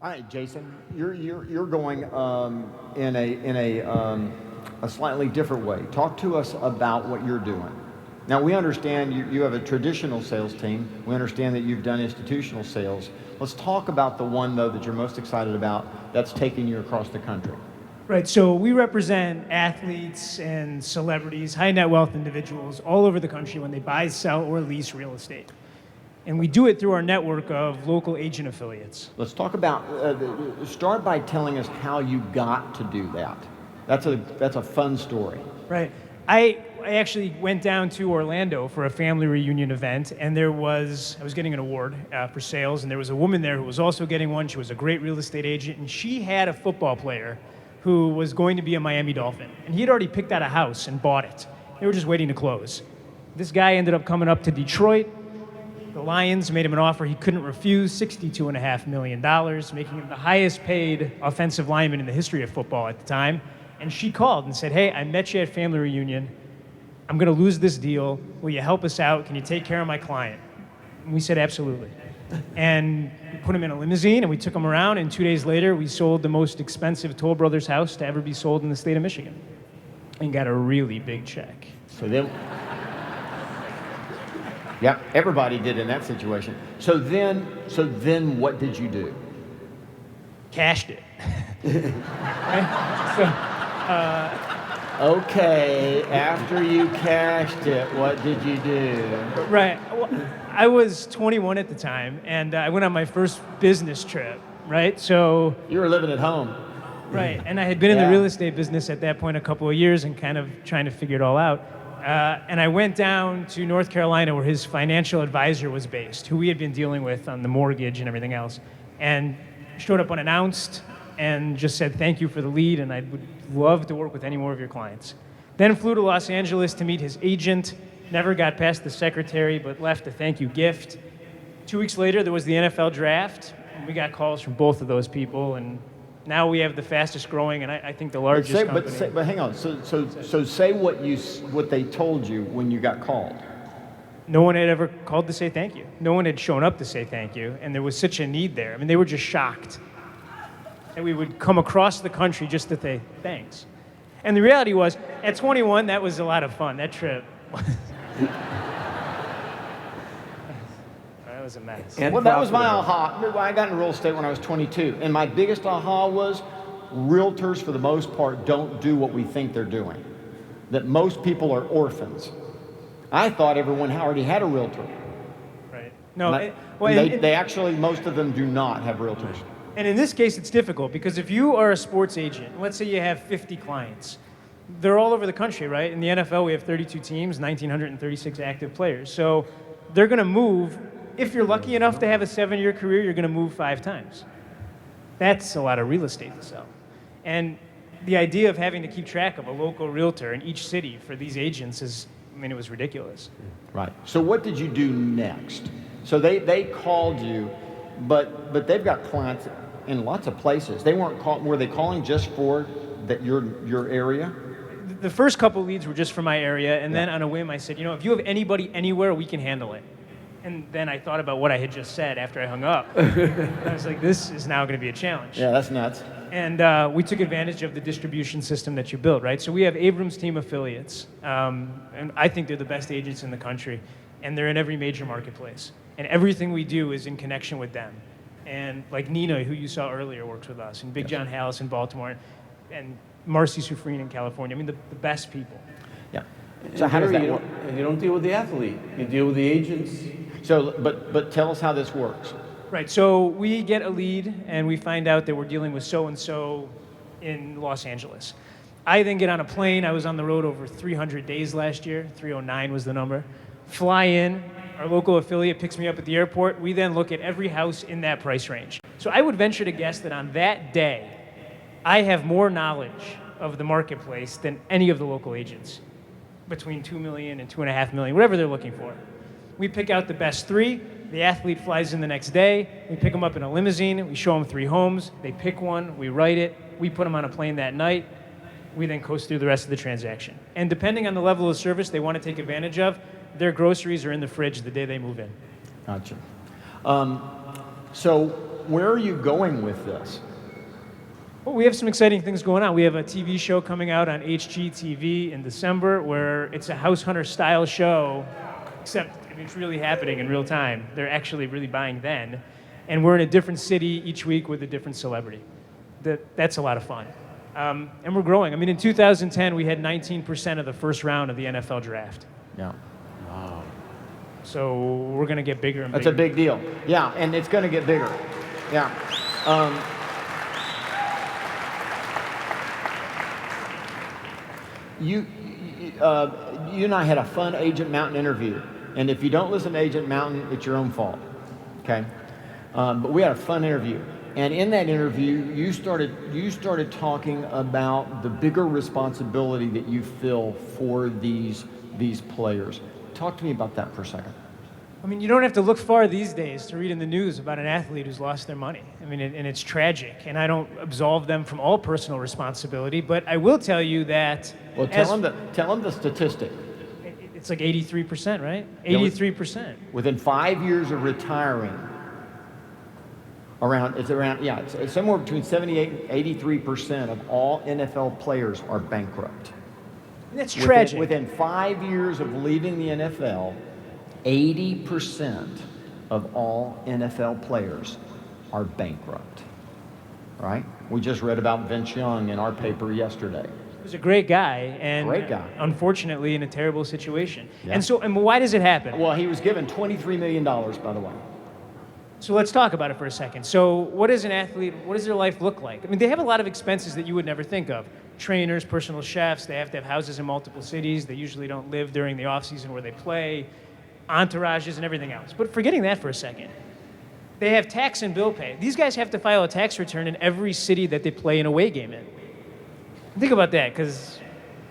All right, Jason, you're going in a slightly different way. Talk to us about what you're doing. Now, we understand you have a traditional sales team. We understand that you've done institutional sales. Let's talk about the one, though, that you're most excited about that's taking you across the country. Right, so we represent athletes and celebrities, high net wealth individuals all over the country when they buy, sell, or lease real estate. And we do it through our network of local agent affiliates. Let's talk about, start by telling us how you got to do that. That's a fun story. Right. I actually went down to Orlando for a family reunion event, and I was getting an award for sales, and there was a woman there who was also getting one. She was a great real estate agent, and she had a football player who was going to be a Miami Dolphin. And he had already picked out a house and bought it. They were just waiting to close. This guy ended up coming up to Detroit. The Lions made him an offer he couldn't refuse, $62.5 million, making him the highest paid offensive lineman in the history of football at the time. And she called and said, hey, I met you at family reunion. I'm going to lose this deal. Will you help us out? Can you take care of my client? And we said, absolutely. And we put him in a limousine and we took him around. And 2 days later, we sold the most expensive Toll Brothers house to ever be sold in the state of Michigan and got a really big check. So then, yeah, everybody did in that situation. So then what did you do? Cashed it. Okay, after you cashed it, what did you do? Right. Well, I was 21 at the time, and I went on my first business trip, right? So you were living at home. Right, and I had been in the real estate business at that point a couple of years and kind of trying to figure it all out. And I went down to North Carolina where his financial advisor was based, who we had been dealing with on the mortgage and everything else, and showed up unannounced and just said thank you for the lead, and I would love to work with any more of your clients. Then flew to Los Angeles to meet his agent, never got past the secretary, but left a thank you gift. 2 weeks later, there was the NFL draft, and we got calls from both of those people, and now we have the fastest growing, and I think the largest company. But hang on, so say what they told you when you got called. No one had ever called to say thank you. No one had shown up to say thank you, and there was such a need there. I mean, they were just shocked. And we would come across the country just to say thanks. And the reality was, at 21, that was a lot of fun. That trip that was a mess. Well, that was my aha. I got into real estate when I was 22, and my biggest aha was realtors, for the most part, don't do what we think they're doing. That most people are orphans. I thought everyone already had a realtor. Right. No, they actually, most of them do not have realtors. And in this case, it's difficult because if you are a sports agent, let's say you have 50 clients, they're all over the country, right? In the NFL, we have 32 teams, 1,936 active players. So they're going to move. If you're lucky enough to have a 7-year career, you're going to move 5 times. That's a lot of real estate to sell. And the idea of having to keep track of a local realtor in each city for these agents it was ridiculous. Right. So what did you do next? So they called you, but they've got clients in lots of places. Were they calling just for your area? The first couple leads were just for my area, and then on a whim I said, if you have anybody anywhere, we can handle it. And then I thought about what I had just said after I hung up. I was like, this is now going to be a challenge. Yeah, that's nuts. And we took advantage of the distribution system that you built, right? So we have Abrams Team affiliates, and I think they're the best agents in the country, and they're in every major marketplace. And everything we do is in connection with them. And like Nina, who you saw earlier, works with us, and Big John Hallis in Baltimore, and Marcy Sufreen in California. I mean, the best people. Yeah. So how does that work? You don't deal with the athlete. You deal with the agents. So, but tell us how this works. Right. So we get a lead, and we find out that we're dealing with so-and-so in Los Angeles. I then get on a plane. I was on the road over 300 days last year. 309 was the number. Fly in. Our local affiliate picks me up at the airport. We then look at every house in that price range. So I would venture to guess that on that day, I have more knowledge of the marketplace than any of the local agents, between 2 million and 2.5 million, whatever they're looking for. We pick out the best 3. The athlete flies in the next day. We pick them up in a limousine. We show them 3 homes. They pick one. We write it. We put them on a plane that night. We then coast through the rest of the transaction. And depending on the level of service they want to take advantage of, their groceries are in the fridge the day they move in. Gotcha. So where are you going with this? Well, we have some exciting things going on. We have a TV show coming out on HGTV in December where it's a House Hunter style show, except it's really happening in real time. They're actually really buying then. And we're in a different city each week with a different celebrity. That's a lot of fun. And we're growing. I mean, in 2010, we had 19% of the first round of the NFL draft. Yeah. So we're going to get bigger and bigger. That's a big deal. Yeah, and it's going to get bigger. Yeah. You and I had a fun Agent Mountain interview, and if you don't listen to Agent Mountain, it's your own fault. Okay. But we had a fun interview, and in that interview, you started talking about the bigger responsibility that you feel for these players. Talk to me about that for a second. I mean, you don't have to look far these days to read in the news about an athlete who's lost their money. I mean, and it's tragic, and I don't absolve them from all personal responsibility, but I will tell you that... Well, tell them the statistic. It's like 83%, right? 83%. Within 5 years of retiring, it's somewhere between 78 and 83% of all NFL players are bankrupt. That's tragic. Within 5 years of leaving the NFL, 80% of all NFL players are bankrupt. Right? We just read about Vince Young in our paper yesterday. He was a great guy, and unfortunately in a terrible situation. Yeah. And why does it happen? Well, he was given $23 million, by the way. So let's talk about it for a second. So what does their life look like? I mean, they have a lot of expenses that you would never think of. Trainers, personal chefs, they have to have houses in multiple cities. They usually don't live during the off season where they play, entourages and everything else. But forgetting that for a second, they have tax and bill pay. These guys have to file a tax return in every city that they play an away game in. Think about that, because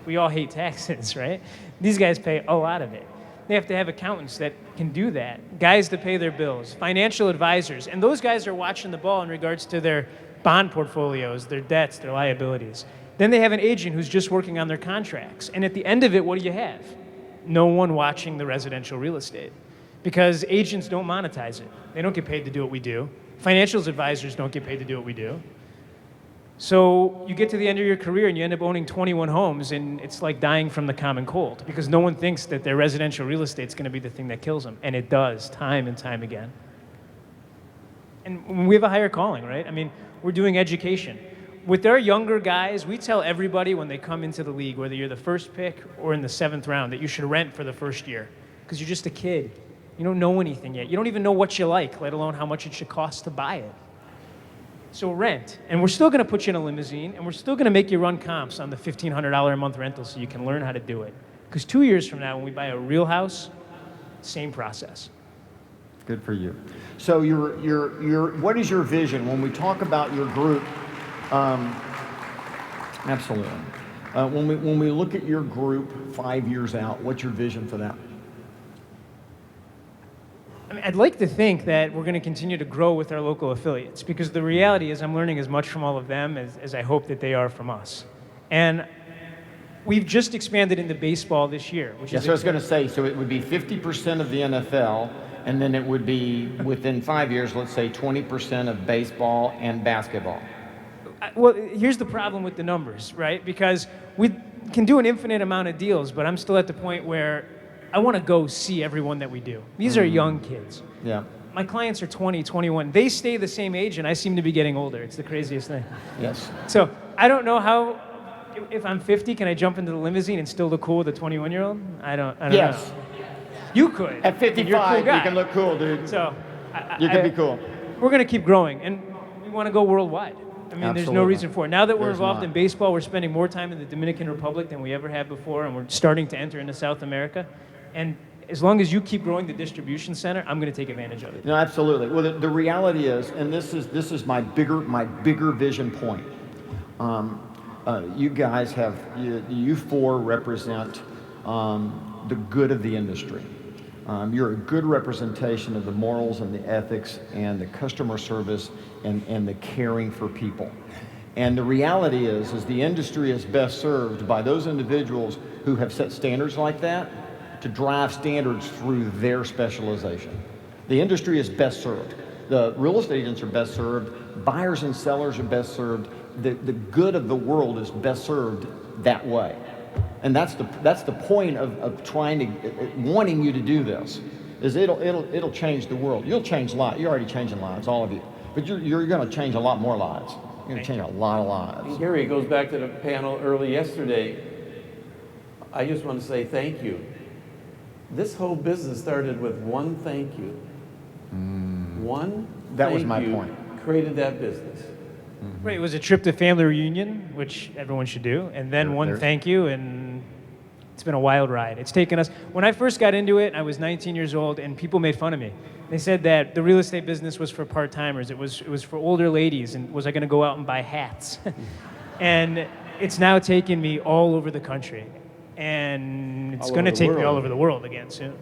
we all hate taxes, right? These guys pay a lot of it. They have to have accountants that can do that, guys to pay their bills, financial advisors, and those guys are watching the ball in regards to their bond portfolios, their debts, their liabilities. Then they have an agent who's just working on their contracts. And at the end of it, what do you have? No one watching the residential real estate, because agents don't monetize it. They don't get paid to do what we do. Financial advisors don't get paid to do what we do. So you get to the end of your career and you end up owning 21 homes, and it's like dying from the common cold, because no one thinks that their residential real estate's going to be the thing that kills them. And it does, time and time again. And we have a higher calling, right? I mean, we're doing education. With our younger guys, we tell everybody when they come into the league, whether you're the first pick or in the 7th round, that you should rent for the first year, because you're just a kid. You don't know anything yet. You don't even know what you like, let alone how much it should cost to buy it. So rent, and we're still going to put you in a limousine, and we're still going to make you run comps on the $1,500 a month rental so you can learn how to do it. Because 2 years from now, when we buy a real house, same process. Good for you. So what is your vision when we talk about your group? Absolutely. When we look at your group 5 years out, what's your vision for that? I mean, I'd like to think that we're going to continue to grow with our local affiliates, because the reality is I'm learning as much from all of them as I hope that they are from us. And we've just expanded into baseball this year. Which is so I was going to say, so it would be 50% of the NFL, and then it would be, within 5 years, let's say 20% of baseball and basketball. Well, here's the problem with the numbers, right? Because we can do an infinite amount of deals, but I'm still at the point where I want to go see everyone that we do. These are young kids. Yeah. My clients are 20, 21. They stay the same age, and I seem to be getting older. It's the craziest thing. Yes. So I don't know how, if I'm 50, can I jump into the limousine and still look cool with a 21-year-old? I don't know. You could. At 55, you're a cool guy. you can look cool, dude. So you can be cool. We're going to keep growing, and we want to go worldwide. I mean, There's no reason for it. Now that we're involved in baseball, we're spending more time in the Dominican Republic than we ever have before, and we're starting to enter into South America. And as long as you keep growing the distribution center, I'm going to take advantage of it. No, absolutely. Well, the reality is, and this is my bigger vision point. You guys have, you four represent the good of the industry. You're a good representation of the morals and the ethics and the customer service and the caring for people. And the reality is the industry is best served by those individuals who have set standards like that to drive standards through their specialization. The industry is best served. The real estate agents are best served. Buyers and sellers are best served. The good of the world is best served that way. And that's the point of trying to, wanting you to do this, is it'll change the world. You'll change lives. You're already changing lives, all of you. But you're going to change a lot more lives. You're going to change a lot of lives. And Gary, it goes back to the panel early yesterday. I just want to say thank you. This whole business started with one thank you. One That was thank my you point. created that business. Right, it was a trip to family reunion, which everyone should do, and then one thank you, and it's been a wild ride. It's taken us, when I first got into it, I was 19 years old, and people made fun of me. They said that the real estate business was for part-timers, it was for older ladies, and was I gonna go out and buy hats? And it's now taken me all over the country, and it's gonna take me all over the world again soon.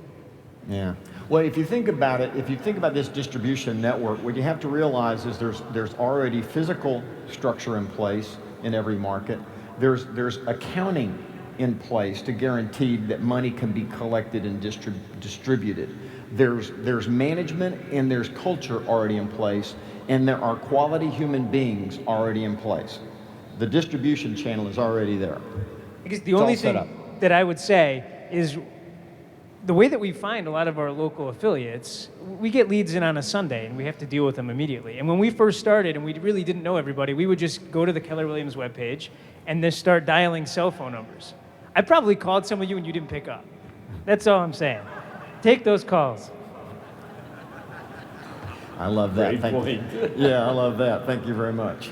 Yeah. Well, if you think about it, if you think about this distribution network, what you have to realize is there's already physical structure in place in every market. There's accounting in place to guarantee that money can be collected and distributed. There's management and there's culture already in place, and there are quality human beings already in place. The distribution channel is already there. Because the only thing that I would say is the way that we find a lot of our local affiliates, we get leads in on a Sunday and we have to deal with them immediately. And when we first started and we really didn't know everybody, we would just go to the Keller Williams webpage and then start dialing cell phone numbers. I probably called some of you and you didn't pick up. That's all I'm saying. Take those calls. I love that. Great point. Yeah, I love that. Thank you very much.